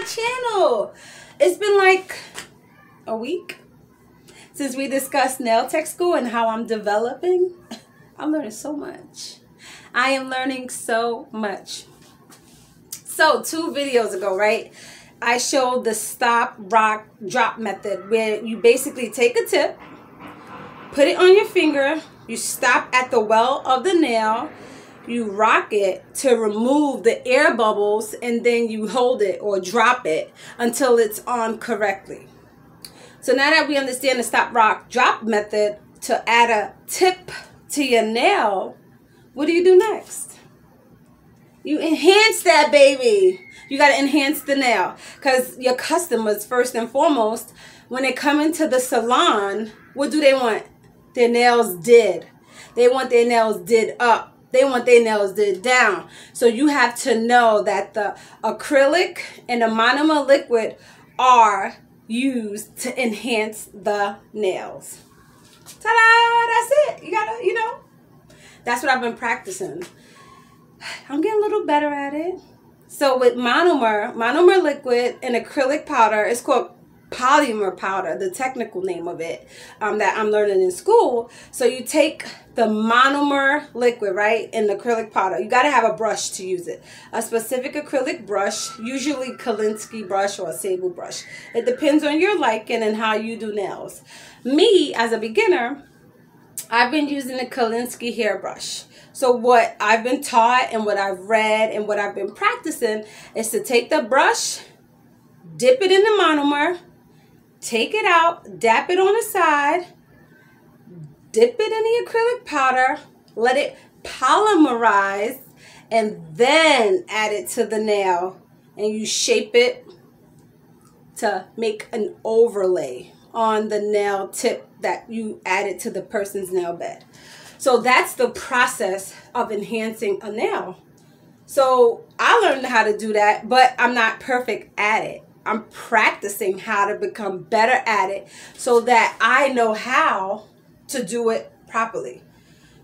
channel. It's been like a week since we discussed nail tech school and how I'm developing. I'm learning so much. I am learning so much. So 2 videos ago, right, I showed the stop, rock, drop method where you basically take a tip, put it on your finger, you stop at the well of the nail, you rock it to remove the air bubbles, and then you hold it or drop it until it's on correctly. So now that we understand the stop, rock, drop method to add a tip to your nail, what do you do next? You enhance that baby. You got to enhance the nail because your customers, first and foremost, when they come into the salon, what do they want? Their nails did. They want their nails did up. They want their nails did down. So you have to know that the acrylic and the monomer liquid are used to enhance the nails. Ta-da! That's it. You gotta, that's what I've been practicing. I'm getting a little better at it. So with monomer liquid and acrylic powder, it's called polymer powder, the technical name of it, that I'm learning in school. So you take the monomer liquid, right, and the acrylic powder. You got to have a brush to use it. A specific acrylic brush, usually Kolinsky brush or a sable brush. It depends on your liking and how you do nails. Me, as a beginner, I've been using the Kolinsky hairbrush. So what I've been taught and what I've read and what I've been practicing is to take the brush, dip it in the monomer, take it out, dap it on the side, dip it in the acrylic powder, let it polymerize, and then add it to the nail. And you shape it to make an overlay on the nail tip that you added to the person's nail bed. So that's the process of enhancing a nail. So I learned how to do that, but I'm not perfect at it. I'm practicing how to become better at it so that I know how to do it properly.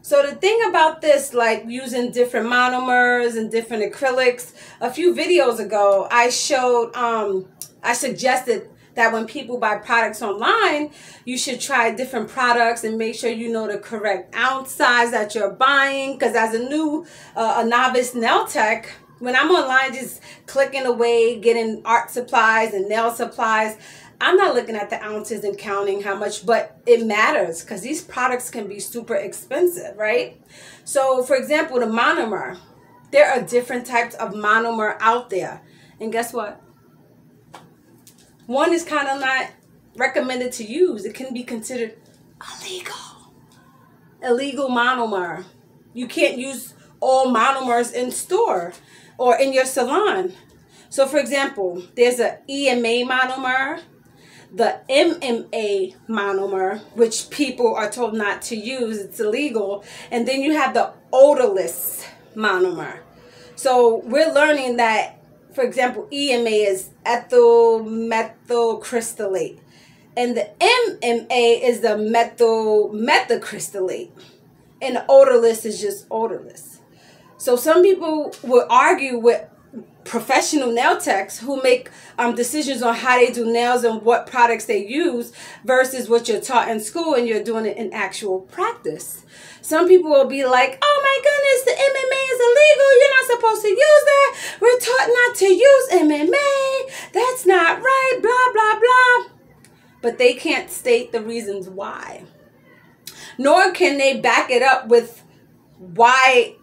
So the thing about this, like using different monomers and different acrylics, a few videos ago, I showed, I suggested that when people buy products online, you should try different products and make sure you know the correct ounce size that you're buying. Because as a novice nail tech, when I'm online just clicking away, getting art supplies and nail supplies, I'm not looking at the ounces and counting how much, but it matters because these products can be super expensive, right? So for example, the monomer, there are different types of monomer out there. And guess what? One is kind of not recommended to use. It can be considered illegal. Illegal monomer. You can't use all monomers in store or in your salon. So for example, there's a EMA monomer, the MMA monomer, which people are told not to use. It's illegal. And then you have the odorless monomer. So we're learning that, for example, EMA is ethyl methylcrystallate, and the MMA is the methyl methacrystallate, and the odorless is just odorless. So some people will argue with professional nail techs who make decisions on how they do nails and what products they use versus what you're taught in school and you're doing it in actual practice. Some people will be like, oh my goodness, the MMA is illegal. You're not supposed to use that. We're taught not to use MMA. That's not right, blah, blah, blah. But they can't state the reasons why. Nor can they back it up with why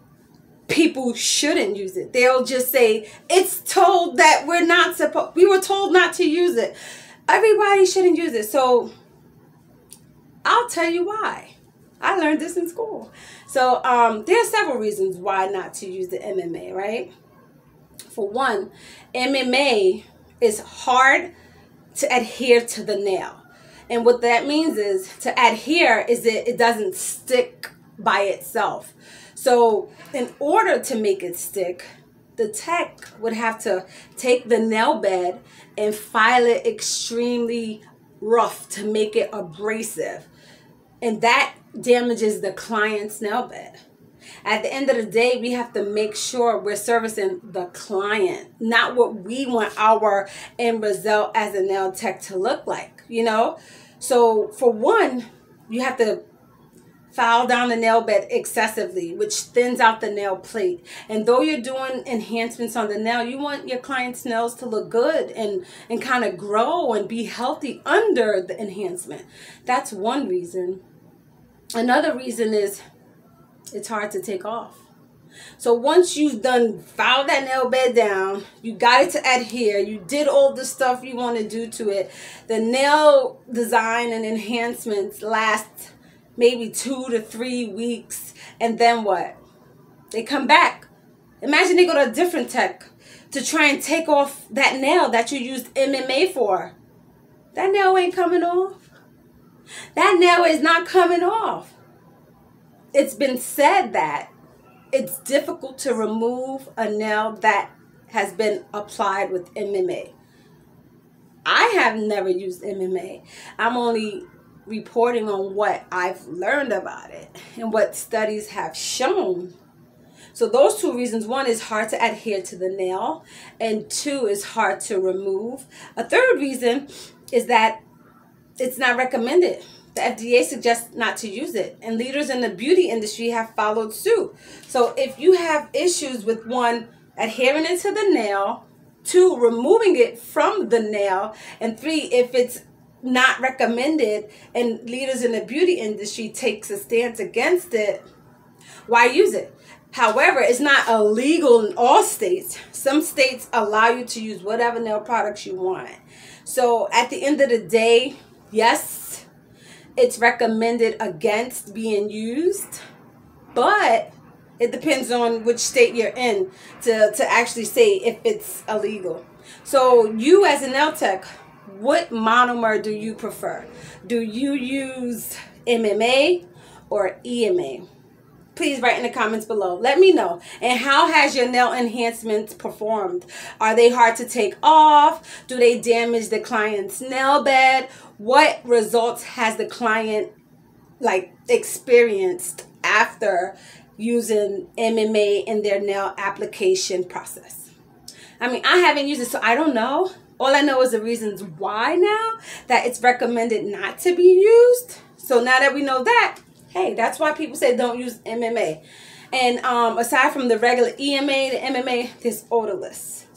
people shouldn't use it. They'll just say, it's told that we were told not to use it. Everybody shouldn't use it. So I'll tell you why. I learned this in school. So there are several reasons why not to use the MMA, right? For one, MMA is hard to adhere to the nail. And what that means is to adhere is it doesn't stick by itself. So in order to make it stick, the tech would have to take the nail bed and file it extremely rough to make it abrasive. And that damages the client's nail bed. At the end of the day, we have to make sure we're servicing the client, not what we want our end result as a nail tech to look like, you know? So for one, you have to file down the nail bed excessively, which thins out the nail plate. And though you're doing enhancements on the nail, you want your client's nails to look good and kind of grow and be healthy under the enhancement. That's one reason. Another reason is it's hard to take off. So once you've done filed that nail bed down, you got it to adhere, you did all the stuff you want to do to it, the nail design and enhancements last maybe 2 to 3 weeks, and then what? They come back. Imagine they go to a different tech to try and take off that nail that you used MMA for. That nail ain't coming off. That nail is not coming off. It's been said that it's difficult to remove a nail that has been applied with MMA. I have never used MMA. I'm only reporting on what I've learned about it and what studies have shown. So those two reasons: one is hard to adhere to the nail, and two is hard to remove. A third reason is that it's not recommended. The FDA suggests not to use it, and leaders in the beauty industry have followed suit. So if you have issues with one, adhering it to the nail, two, removing it from the nail, and three, if it's not recommended and leaders in the beauty industry takes a stance against it, why use it? However, it's not illegal in all states. Some states allow you to use whatever nail products you want. So at the end of the day, yes, it's recommended against being used, but it depends on which state you're in to actually say if it's illegal. So you as a nail tech, what monomer do you prefer? Do you use MMA or EMA? Please write in the comments below. Let me know. And how has your nail enhancements performed? Are they hard to take off? Do they damage the client's nail bed? What results has the client experienced after using MMA in their nail application process? I mean, I haven't used it, so I don't know. All I know is the reasons why now, that it's recommended not to be used. So now that we know that, hey, that's why people say don't use MMA. And aside from the regular EMA, the MMA, there's odorless.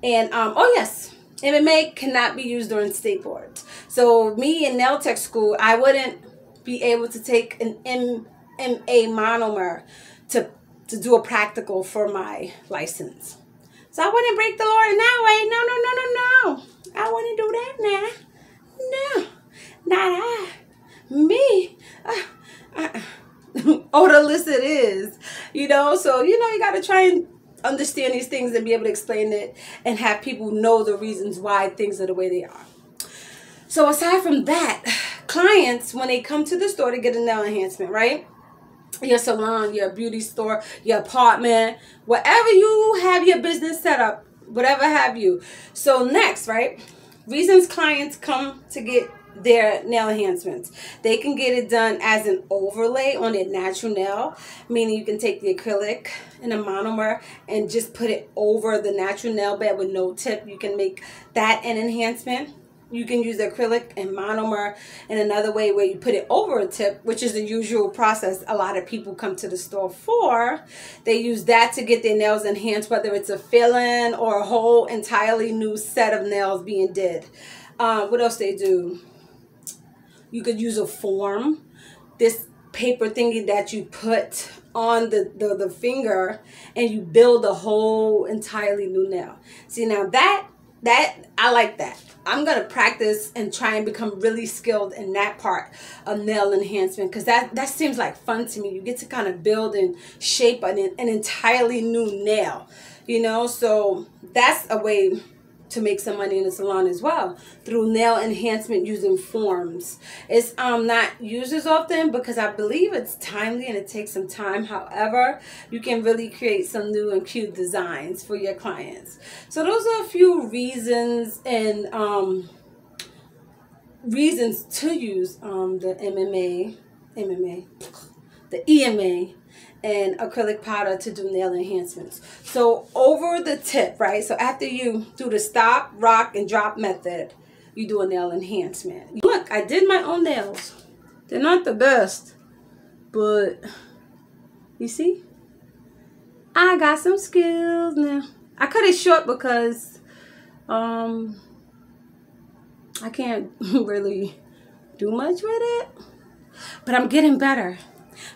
And oh yes, MMA cannot be used during state boards. So me in nail tech school, I wouldn't be able to take an MMA monomer to do a practical for my license. So I wouldn't break the law in that way. No, no, no, no, no. I wouldn't do that now. No, not I. Me. Odorless it is. You know, so, you know, you got to try and understand these things and be able to explain it and have people know the reasons why things are the way they are. So aside from that, clients, when they come to the store to get a nail enhancement, right? Your salon, your beauty store, your apartment, wherever you have your business set up, whatever have you. So next, right? Reasons clients come to get their nail enhancements. They can get it done as an overlay on their natural nail, meaning you can take the acrylic and a monomer and just put it over the natural nail bed with no tip. You can make that an enhancement. You can use acrylic and monomer in another way where you put it over a tip, which is the usual process a lot of people come to the store for. They use that to get their nails enhanced, whether it's a fill-in or a whole entirely new set of nails being did. What else they do? You could use a form, this paper thingy that you put on the finger, and you build a whole entirely new nail. See, now that I like that. I'm going to practice and try and become really skilled in that part of nail enhancement, because that seems like fun to me. You get to kind of build and shape an entirely new nail, you know. So that's a way to make some money in the salon as well, through nail enhancement using forms. It's not used as often because I believe it's timely and it takes some time. However, you can really create some new and cute designs for your clients. So those are a few reasons and reasons to use the the EMA and acrylic powder to do nail enhancements. So over the tip, right? So after you do the stop, rock, and drop method, you do a nail enhancement. Look, I did my own nails. They're not the best, but you see? I got some skills now. I cut it short because I can't really do much with it, but I'm getting better.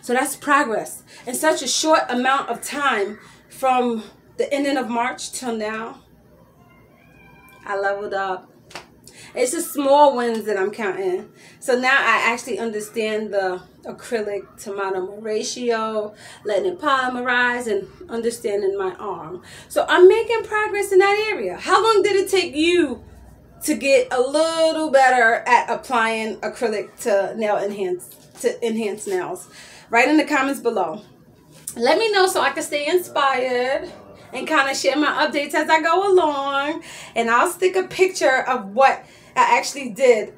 So that's progress in such a short amount of time. From the ending of March till now, I leveled up. It's just small wins that I'm counting. So now I actually understand the acrylic to monomer ratio, letting it polymerize, and understanding my arm. So I'm making progress in that area. How long did it take you to get a little better at applying acrylic to enhance nails? Write in the comments below. Let me know so I can stay inspired and kind of share my updates as I go along. And I'll stick a picture of what I actually did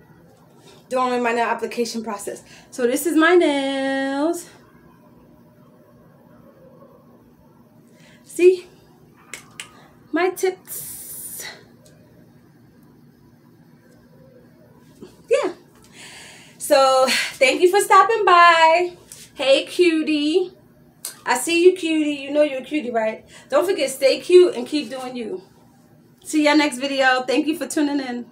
during my nail application process. So this is my nails. See? My tips. Yeah. So thank you for stopping by. Hey, Cutie. I see you, Cutie. You know you're a cutie, right? Don't forget, stay cute and keep doing you. See ya next video. Thank you for tuning in.